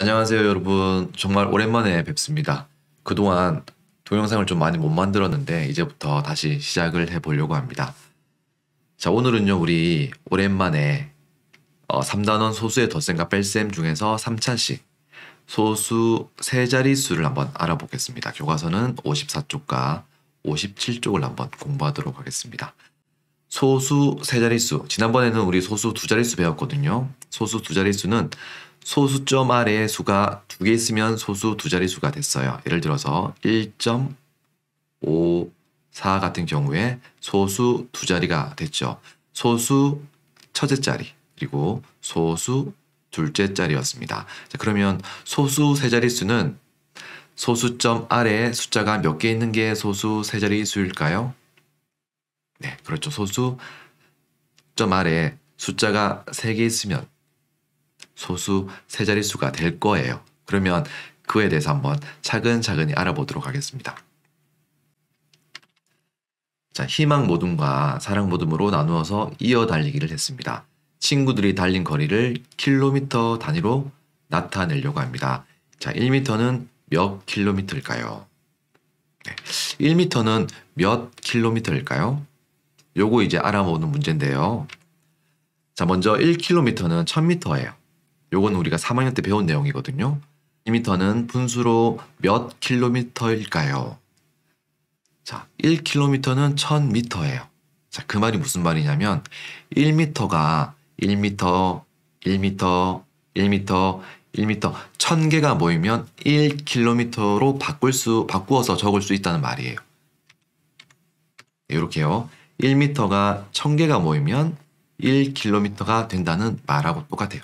안녕하세요, 여러분. 정말 오랜만에 뵙습니다. 그동안 동영상을 좀 많이 못 만들었는데 이제부터 다시 시작을 해보려고 합니다. 자, 오늘은요, 우리 오랜만에 3단원 소수의 덧셈과 뺄셈 중에서 3차식 소수 세 자릿수를 한번 알아보겠습니다. 교과서는 54쪽과 57쪽을 한번 공부하도록 하겠습니다. 소수 세 자릿수. 지난번에는 우리 소수 두 자릿수 배웠거든요. 소수 두 자릿수는 소수점 아래에 수가 두 개 있으면 소수 두 자릿수가 됐어요. 예를 들어서 1.54 같은 경우에 소수 두 자리가 됐죠. 소수 첫째 자리 그리고 소수 둘째 자리였습니다. 자, 그러면 소수 세 자릿수는 소수점 아래에 숫자가 몇 개 있는 게 소수 세 자릿수일까요? 네, 그렇죠. 소수 점 아래에 숫자가 3개 있으면 소수 세 자릿수가 될 거예요. 그러면 그에 대해서 한번 차근차근히 알아보도록 하겠습니다. 자, 희망 모둠과 사랑 모둠으로 나누어서 이어 달리기를 했습니다. 친구들이 달린 거리를 킬로미터 단위로 나타내려고 합니다. 자, 1m는 몇 킬로미터일까요? 네, 1m는 몇 킬로미터일까요? 요거 이제 알아보는 문제인데요. 자, 먼저 1km는 1000m예요. 요건 우리가 3학년 때 배운 내용이거든요. 2m는 분수로 몇 킬로미터일까요? 자, 1km는 1000m예요. 자, 그 말이 무슨 말이냐면 1m가 1m, 1m, 1m, 1m 1000개가 모이면 1km로 바꾸어서 적을 수 있다는 말이에요. 이렇게요. 1m가 1000개가 모이면 1km가 된다는 말하고 똑같아요.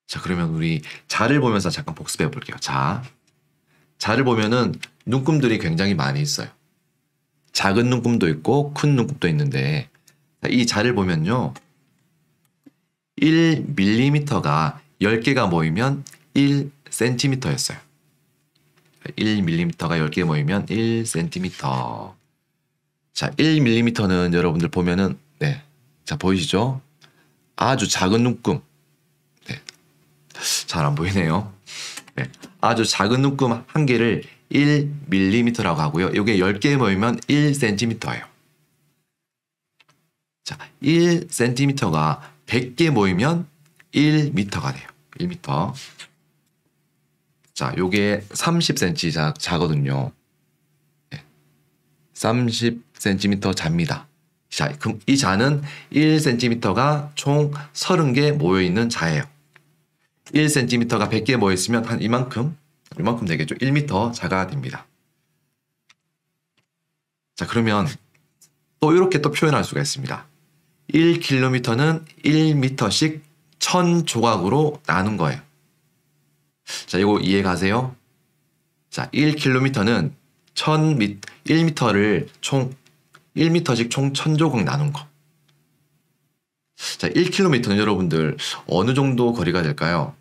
자, 그러면 우리 자를 보면서 잠깐 복습해 볼게요. 자를 보면은 눈금들이 굉장히 많이 있어요. 작은 눈금도 있고 큰 눈금도 있는데 이 자를 보면요. 1mm가 10개가 모이면 1cm였어요. 1mm가 10개 모이면 1cm. 자, 1mm는 여러분들 보면은 네. 자, 보이시죠? 아주 작은 눈금. 네. 잘 안 보이네요. 네. 아주 작은 눈금 한 개를 1mm라고 하고요. 이게 10개 모이면 1cm예요. 자, 1cm가 100개 모이면 1m가 돼요. 1m. 자, 요게 30cm 자거든요. 네. 30cm 잡니다. 자, 그럼 이 자는 1cm가 총 30개 모여있는 자예요. 1cm가 100개 모여있으면 한 이만큼 되겠죠. 1m 자가 됩니다. 자, 그러면 또 이렇게 또 표현할 수가 있습니다. 1km는 1m씩 1000조각으로 나눈 거예요. 자, 이거 이해 가세요? 자, 1km는 1m를 총 1m씩 총 1000조각 나눈 거. 자, 1km는 여러분들 어느 정도 거리가 될까요?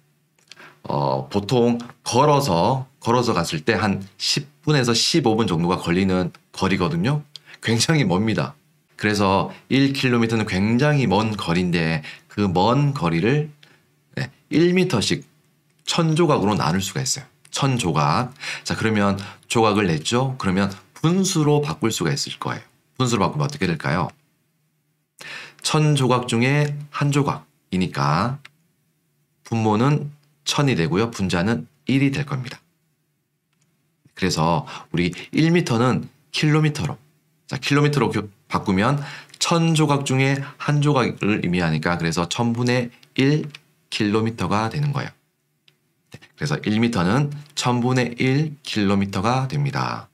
보통 걸어서 갔을 때 한 10분에서 15분 정도가 걸리는 거리거든요. 굉장히 멉니다. 그래서 1km는 굉장히 먼 거리인데 그 먼 거리를 1m씩 1000조각으로 나눌 수가 있어요. 1000조각. 자, 그러면 조각을 냈죠? 그러면 분수로 바꿀 수가 있을 거예요. 분수로 바꾸면 어떻게 될까요? 1000조각 중에 한 조각이니까 분모는 1000이 되고요. 분자는 1이 될 겁니다. 그래서 우리 1m는 킬로미터로, 자, 킬로미터로 바꾸면 1000조각 중에 한 조각을 의미하니까 그래서 1000분의 1 킬로미터가 되는 거예요. 그래서 1m는 1000분의 1 킬로미터가 됩니다.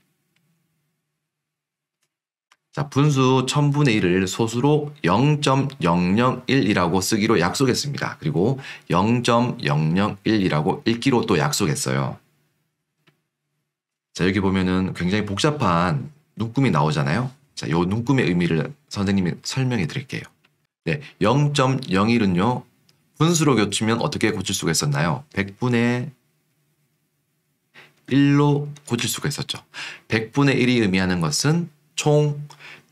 자, 분수 1000분의 1을 소수로 0.001이라고 쓰기로 약속했습니다. 그리고 0.001이라고 읽기로 또 약속했어요. 자, 여기 보면은 굉장히 복잡한 눈금이 나오잖아요. 자, 요 눈금의 의미를 선생님이 설명해 드릴게요. 네, 0.01은요. 분수로 고치면 어떻게 고칠 수가 있었나요? 100분의 1로 고칠 수가 있었죠. 100분의 1이 의미하는 것은 총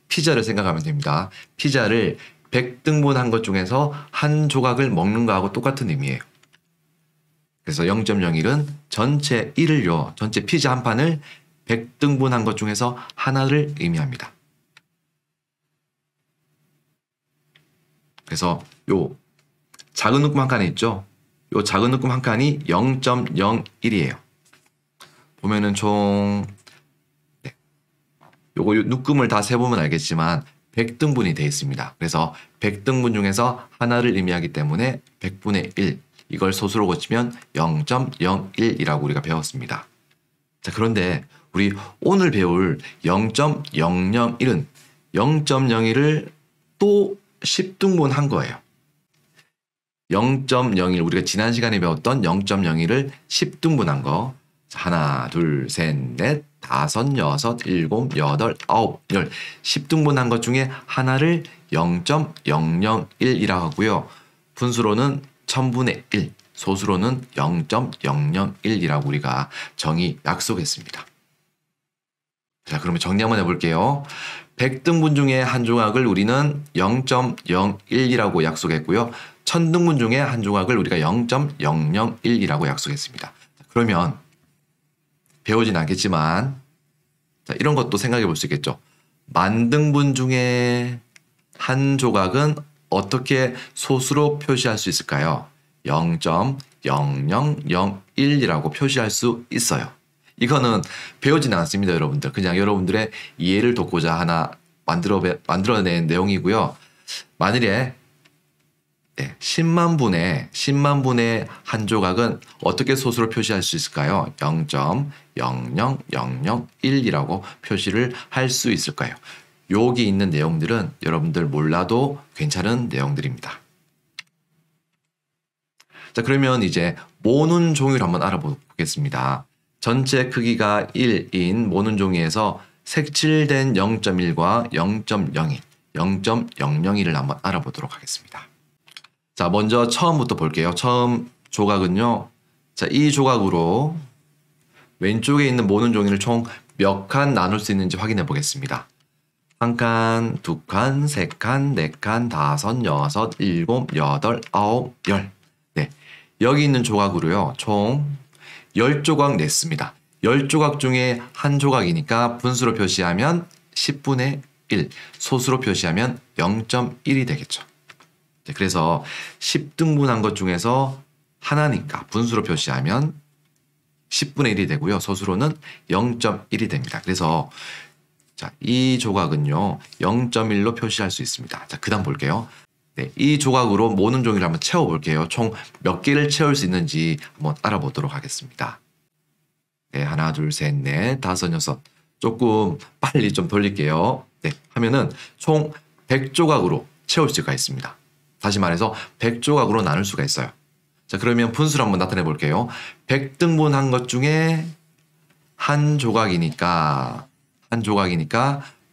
피자를 생각하면 됩니다. 피자를 100등분 한 것 중에서 한 조각을 먹는 거하고 똑같은 의미예요. 그래서 0.01은 전체 1을요. 전체 피자 한 판을 100등분한 것 중에서 하나를 의미합니다. 그래서 요 작은 묶음 한 칸에 있죠. 요 작은 묶음 한 칸이 0.01이에요. 보면은 총 요거 묶음을 다 세보면 알겠지만 100등분이 되어 있습니다. 그래서 100등분 중에서 하나를 의미하기 때문에 100분의 1 이걸 소수로 고치면 0.01이라고 우리가 배웠습니다. 자, 그런데 우리 오늘 배울 0.001은 0.01을 또 10등분 한 거예요. 0.01 우리가 지난 시간에 배웠던 0.01을 10등분 한 거. 하나, 둘, 셋, 넷, 다섯, 여섯, 일곱, 여덟, 아홉, 열 10등분 한 것 중에 하나를 0.001이라고 하고요. 분수로는 1000분의 1, 소수로는 0.001이라고 우리가 정의 약속했습니다. 자, 그러면 정리 한번 해볼게요. 100등분 중에 한 조각을 우리는 0.01이라고 약속했고요. 1000등분 중에 한 조각을 우리가 0.001이라고 약속했습니다. 그러면 배우진 않겠지만 자, 이런 것도 생각해 볼 수 있겠죠. 만등분 중에 한 조각은 어떻게 소수로 표시할 수 있을까요? 0.0001이라고 표시할 수 있어요. 이거는 배우진 않습니다, 여러분들. 그냥 여러분들의 이해를 돕고자 하나 만들어낸 내용이고요. 만일에 10만 분의 한 조각은 어떻게 소수로 표시할 수 있을까요? 0.00001이라고 표시를 할 수 있을까요? 여기 있는 내용들은 여러분들 몰라도 괜찮은 내용들입니다. 자, 그러면 이제 모눈 종이를 한번 알아보겠습니다. 전체 크기가 1인 모눈 종이에서 색칠된 0.1과 0.01, 0.001을 한번 알아보도록 하겠습니다. 자, 먼저 처음부터 볼게요. 처음 조각은요. 자, 이 조각으로 왼쪽에 있는 모눈 종이를 총 몇 칸 나눌 수 있는지 확인해 보겠습니다. 한 칸, 두 칸, 세 칸, 네 칸, 다섯, 여섯, 일곱, 여덟, 아홉, 열. 네. 여기 있는 조각으로요. 총 10조각 냈습니다. 10조각 중에 한 조각이니까 분수로 표시하면 10분의 1, 소수로 표시하면 0.1이 되겠죠. 그래서 10등분 한 것 중에서 하나니까 분수로 표시하면 10분의 1이 되고요. 소수로는 0.1이 됩니다. 그래서 자, 이 조각은요. 0.1로 표시할 수 있습니다. 자, 그 다음 볼게요. 네, 이 조각으로 모눈 종이를 한번 채워볼게요. 총 몇 개를 채울 수 있는지 한번 알아보도록 하겠습니다. 네, 하나, 둘, 셋, 넷, 다섯, 여섯. 조금 빨리 좀 돌릴게요. 네, 하면은 총 100조각으로 채울 수가 있습니다. 다시 말해서 100조각으로 나눌 수가 있어요. 자, 그러면 분수를 한번 나타내 볼게요. 100등분 한 것 중에 한 조각이니까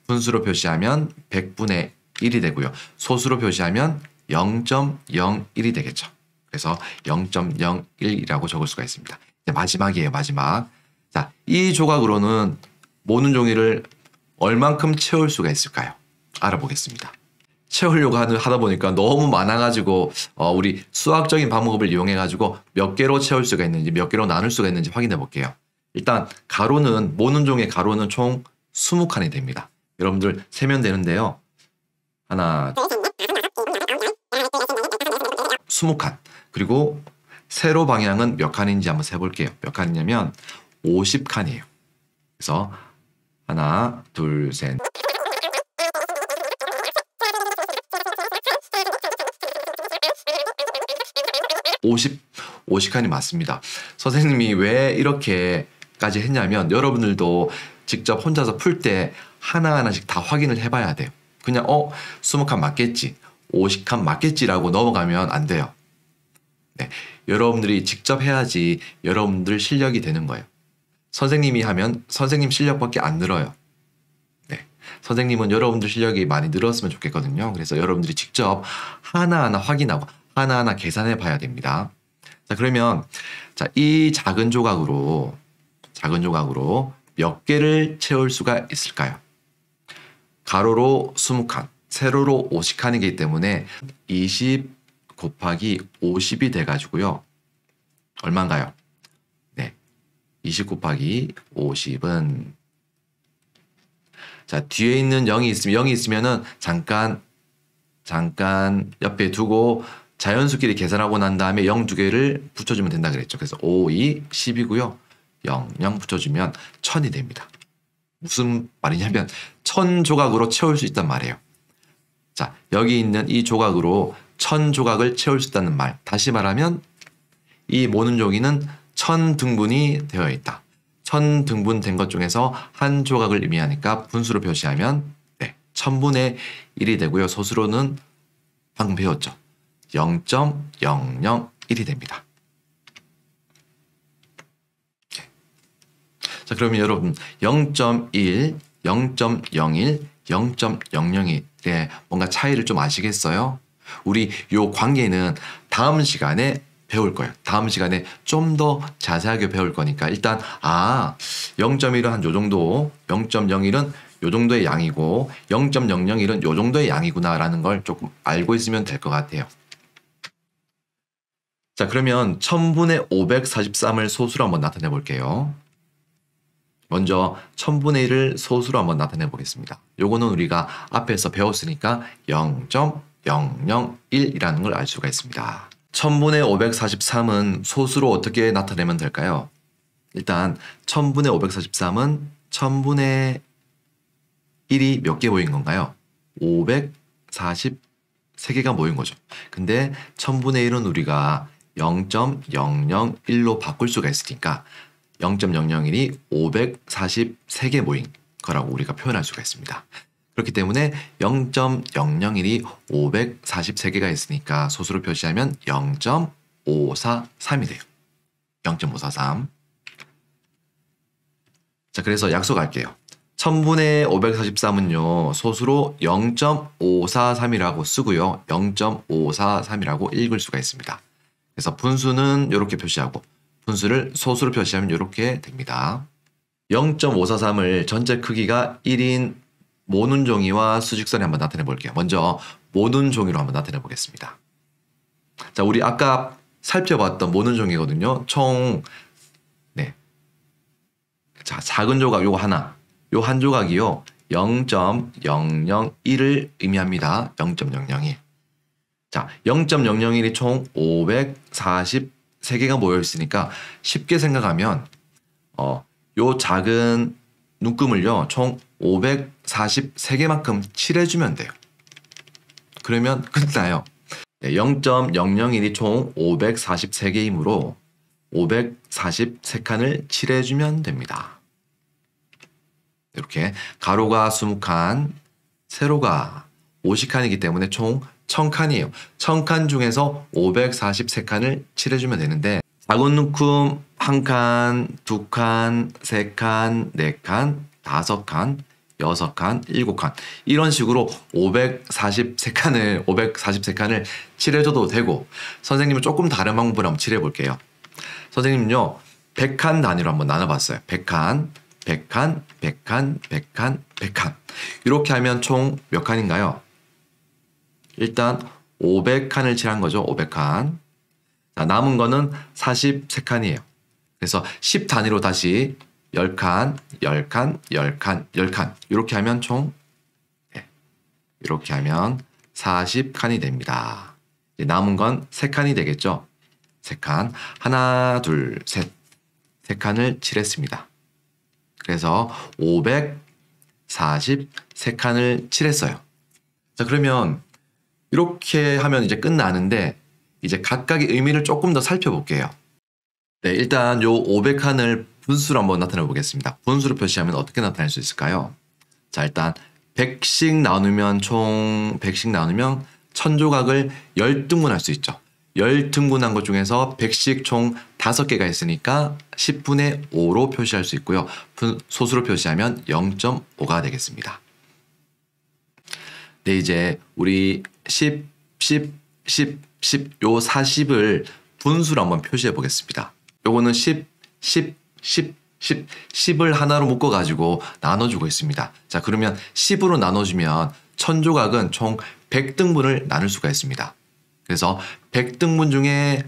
분수로 표시하면 100분의 1이 되고요. 소수로 표시하면 0.01이 되겠죠. 그래서 0.01이라고 적을 수가 있습니다. 이제 마지막이에요, 마지막. 자, 이 조각으로는 모눈 종이를 얼만큼 채울 수가 있을까요? 알아보겠습니다. 채우려고 하다 보니까 너무 많아가지고 우리 수학적인 방법을 이용해가지고 몇 개로 채울 수가 있는지 몇 개로 나눌 수가 있는지 확인해 볼게요. 일단 가로는 모눈 종의 가로는 총 20칸이 됩니다. 여러분들 세면 되는데요. 하나, 20칸. 그리고 세로 방향은 몇 칸인지 한번 세볼게요. 몇 칸이냐면 50칸이에요. 그래서 하나, 둘, 셋. 50칸이 맞습니다. 선생님이 왜 이렇게까지 했냐면 여러분들도 직접 혼자서 풀 때 하나하나씩 다 확인을 해봐야 돼요. 그냥 20칸 맞겠지, 50칸 맞겠지라고 넘어가면 안 돼요. 네, 여러분들이 직접 해야지 여러분들 실력이 되는 거예요. 선생님이 하면 선생님 실력밖에 안 늘어요. 네, 선생님은 여러분들 실력이 많이 늘었으면 좋겠거든요. 그래서 여러분들이 직접 하나하나 확인하고 하나하나 계산해 봐야 됩니다. 자, 그러면 자, 이 작은 조각으로 몇 개를 채울 수가 있을까요? 가로로 20칸, 세로로 50칸이기 때문에 20 곱하기 50이 돼가지고요. 얼마인가요? 네. 20 곱하기 50은 자, 뒤에 있는 0이 있으면은 잠깐 옆에 두고 자연수끼리 계산하고 난 다음에 0 두 개를 붙여주면 된다 그랬죠. 그래서 5, 2, 10이고요. 0, 0 붙여주면 1000이 됩니다. 무슨 말이냐면 1000조각으로 채울 수 있단 말이에요. 자, 여기 있는 이 조각으로 1000조각을 채울 수 있다는 말. 다시 말하면 이 모는 종이는 1000등분이 되어 있다. 1000등분 된 것 중에서 한 조각을 의미하니까 분수로 표시하면 1000분의 1이 되고요. 소수로는 방금 배웠죠. 0.001이 됩니다. 자, 그러면 여러분 0.1, 0.01, 0.001의 뭔가 차이를 좀 아시겠어요? 우리 요 관계는 다음 시간에 배울 거예요. 다음 시간에 좀 더 자세하게 배울 거니까 일단 0.1은 한 요 정도, 0.01은 요 정도의 양이고 0.001은 요 정도의 양이구나 라는 걸 조금 알고 있으면 될 것 같아요. 자, 그러면 1000분의 543을 소수로 한번 나타내 볼게요. 먼저 1000분의 1을 소수로 한번 나타내 보겠습니다. 요거는 우리가 앞에서 배웠으니까 0.001이라는 걸 알 수가 있습니다. 1000분의 543은 소수로 어떻게 나타내면 될까요? 일단 1000분의 543은 1000분의 1이 몇 개 모인 건가요? 543개가 모인 거죠. 근데 1000분의 1은 우리가 0.001로 바꿀 수가 있으니까 0.001이 543개 모인 거라고 우리가 표현할 수가 있습니다. 그렇기 때문에 0.001이 543개가 있으니까 소수로 표시하면 0.543이 돼요. 0.543. 자, 그래서 약속할게요. 1000분의 543은요, 소수로 0.543이라고 쓰고요. 0.543이라고 읽을 수가 있습니다. 그래서 분수는 이렇게 표시하고 분수를 소수로 표시하면 이렇게 됩니다. 0.543을 전체 크기가 1인 모눈 종이와 수직선에 한번 나타내 볼게요. 먼저 모눈 종이로 한번 나타내 보겠습니다. 자, 우리 아까 살펴봤던 모눈 종이거든요. 총 자, 작은 조각 요거 하나. 요 한 조각이요. 0.001을 의미합니다. 0.001. 자, 0.001이 총 543개가 모여 있으니까 쉽게 생각하면 요 작은 눈금을요. 총 543개만큼 칠해주면 돼요. 그러면 끝나요. 0.001이 총 543개이므로 543칸을 칠해주면 됩니다. 이렇게 가로가 20칸, 세로가 50칸이기 때문에 총 1000칸이에요. 1000칸 중에서 543칸을 칠해주면 되는데 작은 눈금 1칸, 2칸, 3칸, 4칸, 5칸, 6칸, 7칸 이런 식으로 543칸을 칠해줘도 되고 선생님은 조금 다른 방법으로 한번 칠해볼게요. 선생님은요 100칸 단위로 한번 나눠봤어요. 100칸, 100칸, 100칸, 100칸, 100칸 이렇게 하면 총 몇 칸인가요? 일단 500칸을 칠한 거죠. 500칸. 자, 남은 거는 43칸이에요. 그래서 10 단위로 다시 10칸, 10칸, 10칸, 10칸 이렇게 하면 총 이렇게 하면 40칸이 됩니다. 이제 남은 건 3칸이 되겠죠. 3칸. 하나, 둘, 셋. 3칸을 칠했습니다. 그래서 543칸을 칠했어요. 자, 그러면 이렇게 하면 이제 끝나는데 이제 각각의 의미를 조금 더 살펴볼게요. 네, 일단 요 500칸을 분수로 한번 나타내 보겠습니다. 분수로 표시하면 어떻게 나타낼 수 있을까요? 자, 일단 100씩 나누면 총 100씩 나누면 1000조각을 10등분 할 수 있죠. 10등분한 것 중에서 100씩 총 5개가 있으니까 10분의 5로 표시할 수 있고요. 소수로 표시하면 0.5가 되겠습니다. 네, 이제 우리 10, 10, 10, 10, 요 40을 분수로 한번 표시해 보겠습니다. 요거는 10, 10, 10, 10, 10을 하나로 묶어가지고 나눠주고 있습니다. 자, 그러면 10으로 나눠주면 1000조각은 총 100등분을 나눌 수가 있습니다. 그래서 100등분 중에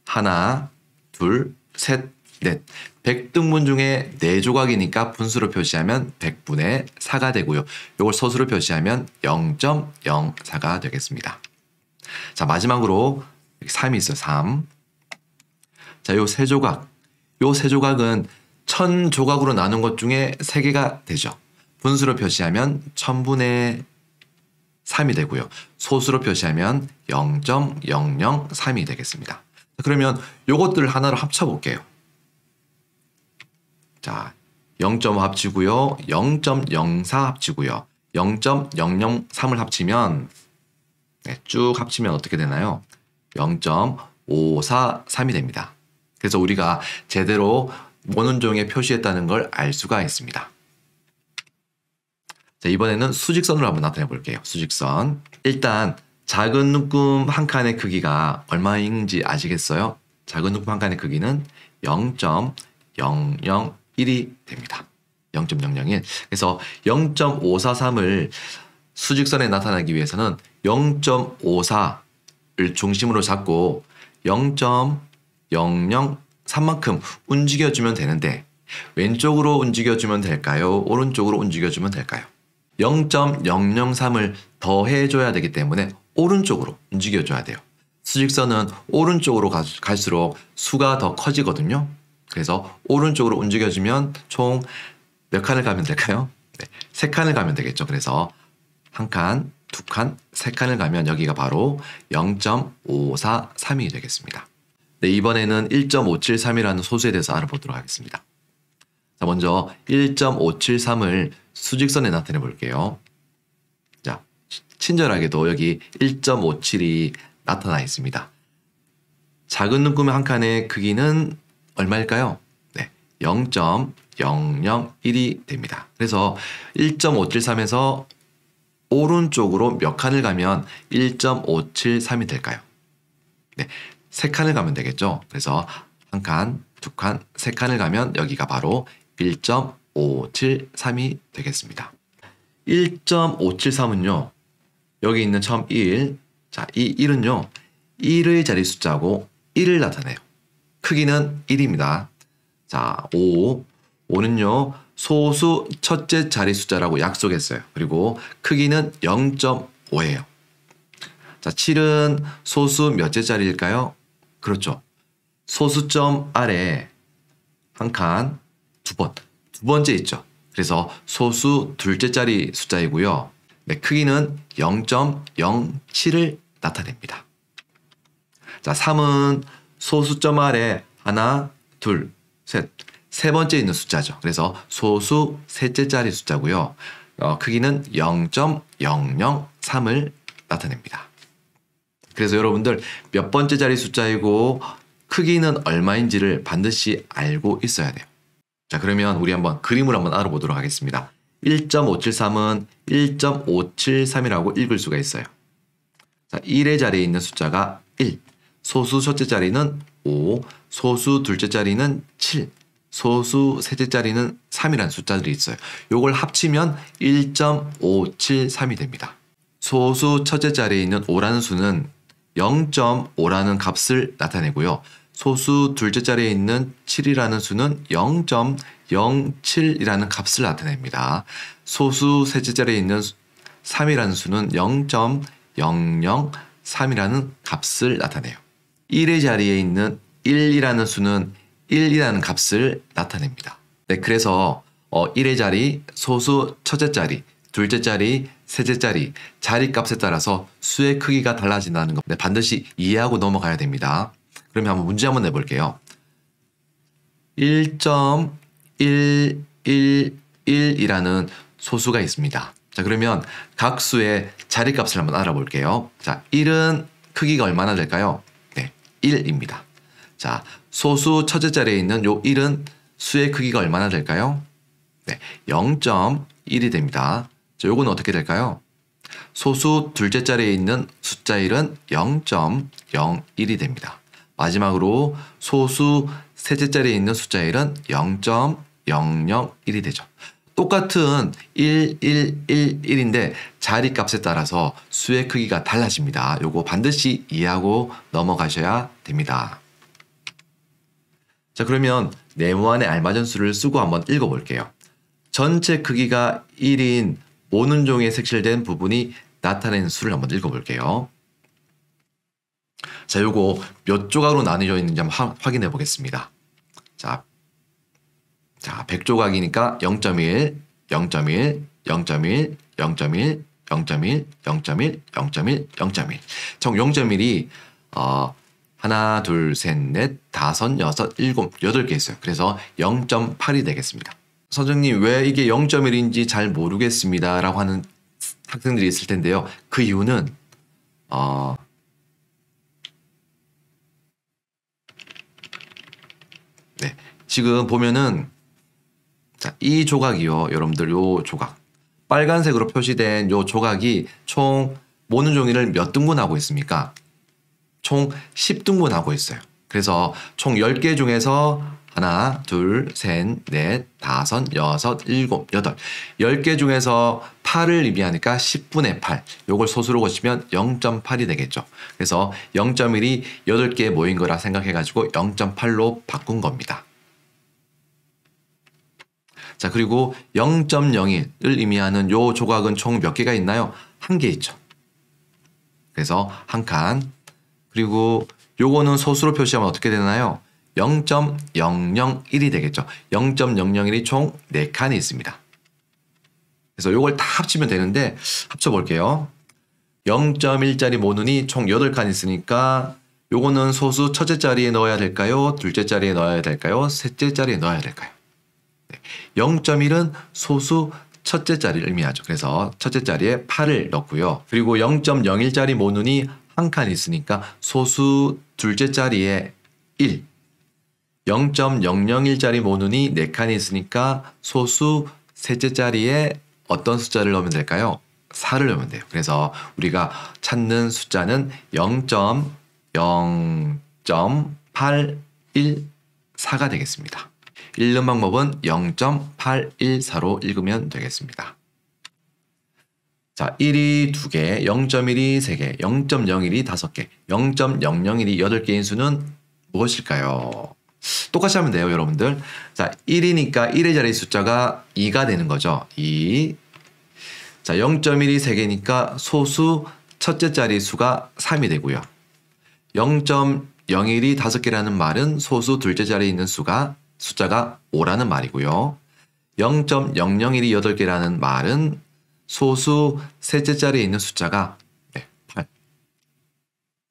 하나, 둘, 셋, 넷. 100등분 중에 4조각이니까 분수로 표시하면 100분의 4가 되고요. 이걸 소수로 표시하면 0.04가 되겠습니다. 자, 마지막으로 3이 있어요. 3. 자, 요 3조각. 요 3조각은 1000조각으로 나눈 것 중에 3개가 되죠. 분수로 표시하면 1000분의 3이 되고요. 소수로 표시하면 0.003이 되겠습니다. 그러면 요것들을 하나로 합쳐볼게요. 자, 0.5 합치고요. 0.04 합치고요. 0.003을 합치면 쭉 합치면 어떻게 되나요? 0.543이 됩니다. 그래서 우리가 제대로 모눈종에 표시했다는 걸 알 수가 있습니다. 자, 이번에는 수직선으로 한번 나타내 볼게요. 수직선. 일단 작은 눈금 한 칸의 크기가 얼마인지 아시겠어요? 작은 눈금 한 칸의 크기는 0.001이 됩니다. 0.001. 그래서 0.543을 수직선에 나타나기 위해서는 0.54를 중심으로 잡고 0.003만큼 움직여주면 되는데 왼쪽으로 움직여주면 될까요? 오른쪽으로 움직여주면 될까요? 0.003을 더해줘야 되기 때문에 오른쪽으로 움직여줘야 돼요. 수직선은 오른쪽으로 갈수록 수가 더 커지거든요. 그래서 오른쪽으로 움직여주면 총 몇 칸을 가면 될까요? 네, 3칸을 가면 되겠죠. 그래서 1칸, 2칸, 3칸을 가면 여기가 바로 0.543이 되겠습니다. 네, 이번에는 1.573이라는 소수에 대해서 알아보도록 하겠습니다. 자, 먼저 1.573을 수직선에 나타내 볼게요. 자, 친절하게도 여기 1.57이 나타나 있습니다. 작은 눈금의 한 칸의 크기는 얼마일까요? 네, 0.001이 됩니다. 그래서 1.573에서 오른쪽으로 몇 칸을 가면 1.573이 될까요? 네, 3칸을 가면 되겠죠. 그래서 1칸, 2칸, 3칸을 가면 여기가 바로 1.573이 되겠습니다. 1.573은요. 여기 있는 처음 1. 자, 이 1은요. 1의 자리 숫자고 1을 나타내요. 크기는 1입니다. 자, 5는요. 소수 첫째 자리 숫자라고 약속했어요. 그리고 크기는 0.5예요. 자, 7은 소수 몇째 자리일까요? 그렇죠. 소수점 아래 한 칸, 두 번째 있죠. 그래서 소수 둘째 자리 숫자이고요. 네, 크기는 0.07을 나타냅니다. 자, 3은 소수점 아래 하나, 둘, 셋. 세 번째 있는 숫자죠. 그래서 소수 셋째 자리 숫자고요. 크기는 0.003을 나타냅니다. 그래서 여러분들 몇 번째 자리 숫자이고 크기는 얼마인지를 반드시 알고 있어야 돼요. 자, 그러면 우리 한번 그림을 한번 알아보도록 하겠습니다. 1.573은 1.573이라고 읽을 수가 있어요. 자, 1의 자리에 있는 숫자가 1, 소수 첫째 자리는 5, 소수 둘째 자리는 7, 소수 셋째 자리는 3이라는 숫자들이 있어요. 요걸 합치면 1.573이 됩니다. 소수 첫째 자리에 있는 5라는 수는 0.5라는 값을 나타내고요. 소수 둘째 자리에 있는 7이라는 수는 0.07이라는 값을 나타냅니다. 소수 셋째 자리에 있는 3이라는 수는 0.003이라는 값을 나타내요. 1의 자리에 있는 1이라는 수는 1이라는 값을 나타냅니다. 네, 그래서 1의 자리, 소수 첫째 자리, 둘째 자리, 셋째 자리, 자리 값에 따라서 수의 크기가 달라진다는 거 반드시 이해하고 넘어가야 됩니다. 그러면 한번 문제 한번 내볼게요. 1.111이라는 소수가 있습니다. 자, 그러면 각 수의 자리 값을 한번 알아볼게요. 자, 1은 크기가 얼마나 될까요? 네, 1입니다. 자, 소수 첫째 자리에 있는 요 1은 수의 크기가 얼마나 될까요? 네, 0.1이 됩니다. 자, 요건 어떻게 될까요? 소수 둘째 자리에 있는 숫자 1은 0.01이 됩니다. 마지막으로 소수 셋째 자리에 있는 숫자 1은 0.001이 되죠. 똑같은 1, 1, 1, 1인데 자리 값에 따라서 수의 크기가 달라집니다. 요거 반드시 이해하고 넘어가셔야 됩니다. 자, 그러면 네모안의 알맞은수를 쓰고 한번 읽어볼게요. 전체 크기가 1인 모는 종이에 색칠된 부분이 나타내는 수를 한번 읽어볼게요. 자, 요거 몇 조각으로 나뉘어져 있는지 한번 확인해 보겠습니다. 자, 100조각이니까 0.1, 0.1, 0.1, 0.1, 0.1, 0.1, 0.1, 0.1. 총 0.1이 하나, 둘, 셋, 넷, 다섯, 여섯, 일곱, 8개 있어요. 그래서 0.8이 되겠습니다. 선생님, 왜 이게 0.1인지 잘 모르겠습니다 라고 하는 학생들이 있을 텐데요. 그 이유는 네, 지금 보면은 자, 이 조각이요. 여러분들 요 조각. 빨간색으로 표시된 요 조각이 총 모는 종이를 몇 등분하고 있습니까? 총 10등분하고 있어요. 그래서 총 10개 중에서 하나, 둘, 셋, 넷, 다섯, 여섯, 일곱, 여덟. 10개 중에서 8을 의미하니까 10분의 8. 요걸 소수로 고치면 0.8이 되겠죠. 그래서 0.1이 8개 모인 거라 생각해가지고 0.8로 바꾼 겁니다. 자, 그리고 0.01을 의미하는 요 조각은 총 몇 개가 있나요? 한 개 있죠. 그래서 한 칸. 그리고 요거는 소수로 표시하면 어떻게 되나요? 0.001이 되겠죠. 0.001이 총 4칸이 있습니다. 그래서 요걸 다 합치면 되는데 합쳐볼게요. 0.1짜리 모눈이 총 8칸 있으니까 요거는 소수 첫째 자리에 넣어야 될까요? 둘째 자리에 넣어야 될까요? 셋째 자리에 넣어야 될까요? 0.1은 소수 첫째 자리를 의미하죠. 그래서 첫째 자리에 8을 넣고요. 그리고 0.01짜리 모눈이 한 칸 있으니까 소수 둘째 자리에 1. 0.001짜리 모눈이 4칸이 있으니까 소수 셋째 자리에 어떤 숫자를 넣으면 될까요? 4를 넣으면 돼요. 그래서 우리가 찾는 숫자는 0.0.814가 되겠습니다. 읽는 방법은 0.814로 읽으면 되겠습니다. 자, 1이 2개, 0.1이 3개, 0.01이 5개, 0.001이 8개인 수는 무엇일까요? 똑같이 하면 돼요, 여러분들. 자, 1이니까 1의 자리 숫자가 2가 되는 거죠. 2. 자, 0.1이 3개니까 소수 첫째 자리 수가 3이 되고요. 0.01이 5개라는 말은 소수 둘째 자리에 있는 숫자가 5라는 말이고요. 0.001이 8개라는 말은 소수 셋째 자리에 있는 숫자가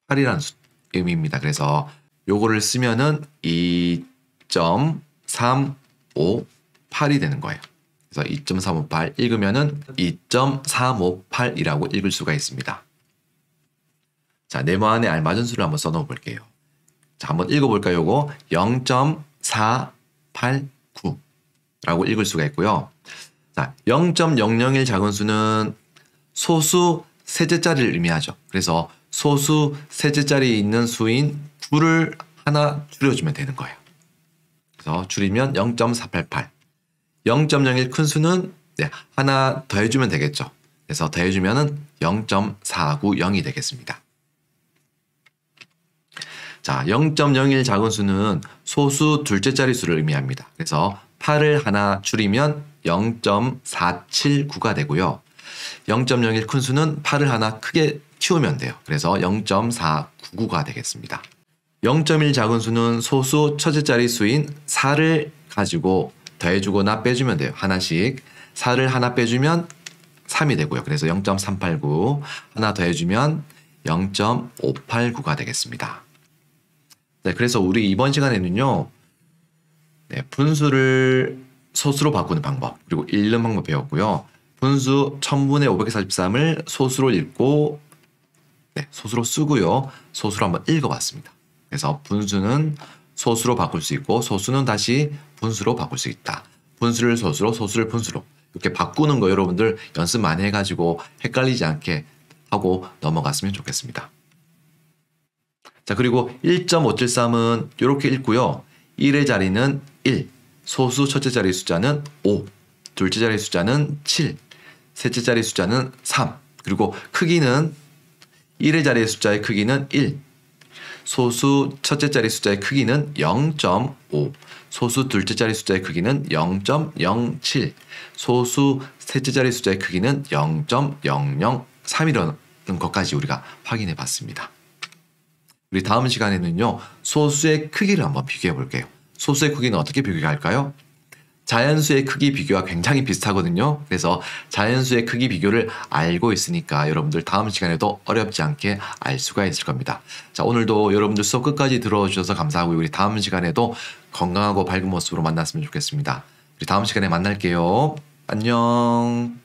8이라는 의미입니다. 그래서 요거를 쓰면은 2.358이 되는 거예요. 그래서 2.358 읽으면은 2.358이라고 읽을 수가 있습니다. 자, 네모안에 알맞은 수를 한번 써놓아 볼게요. 자, 한번 읽어볼까요? 요거 0.489라고 읽을 수가 있고요. 자, 0.001 작은 수는 소수 셋째 자리를 의미하죠. 그래서 소수 셋째 자리에 있는 수인 9를 하나 줄여주면 되는 거예요. 그래서 줄이면 0.488. 0.01 큰 수는 하나 더해주면 되겠죠. 그래서 더해주면 0.490이 되겠습니다. 자, 0.01 작은 수는 소수 둘째 자리 수를 의미합니다. 그래서 8을 하나 줄이면 0.479가 되고요. 0.01 큰 수는 8을 하나 크게 키우면 돼요. 그래서 0.499가 되겠습니다. 0.1 작은 수는 소수 첫째 자리 수인 4를 가지고 더해주거나 빼주면 돼요. 하나씩. 4를 하나 빼주면 3이 되고요. 그래서 0.389 하나 더해주면 0.589가 되겠습니다. 네, 그래서 우리 이번 시간에는요. 분수를 소수로 바꾸는 방법, 그리고 읽는 방법 배웠고요. 분수 1000분의 543을 소수로 읽고 소수로 쓰고요. 소수로 한번 읽어봤습니다. 그래서 분수는 소수로 바꿀 수 있고 소수는 다시 분수로 바꿀 수 있다. 분수를 소수로, 소수를 분수로 이렇게 바꾸는 거 여러분들 연습 많이 해가지고 헷갈리지 않게 하고 넘어갔으면 좋겠습니다. 자, 그리고 1.573은 이렇게 읽고요. 1의 자리는 1, 소수 첫째 자리 숫자는 5, 둘째 자리 숫자는 7, 셋째 자리 숫자는 3, 그리고 크기는 1의 자리의 숫자의 크기는 1, 소수 첫째 자리 숫자의 크기는 0.5, 소수 둘째 자리 숫자의 크기는 0.07, 소수 셋째 자리 숫자의 크기는 0.003이라는 것까지 우리가 확인해 봤습니다. 우리 다음 시간에는요, 소수의 크기를 한번 비교해 볼게요. 소수의 크기는 어떻게 비교할까요? 자연수의 크기 비교와 굉장히 비슷하거든요. 그래서 자연수의 크기 비교를 알고 있으니까 여러분들 다음 시간에도 어렵지 않게 알 수가 있을 겁니다. 자, 오늘도 여러분들 수업 끝까지 들어주셔서 감사하고요. 우리 다음 시간에도 건강하고 밝은 모습으로 만났으면 좋겠습니다. 우리 다음 시간에 만날게요. 안녕.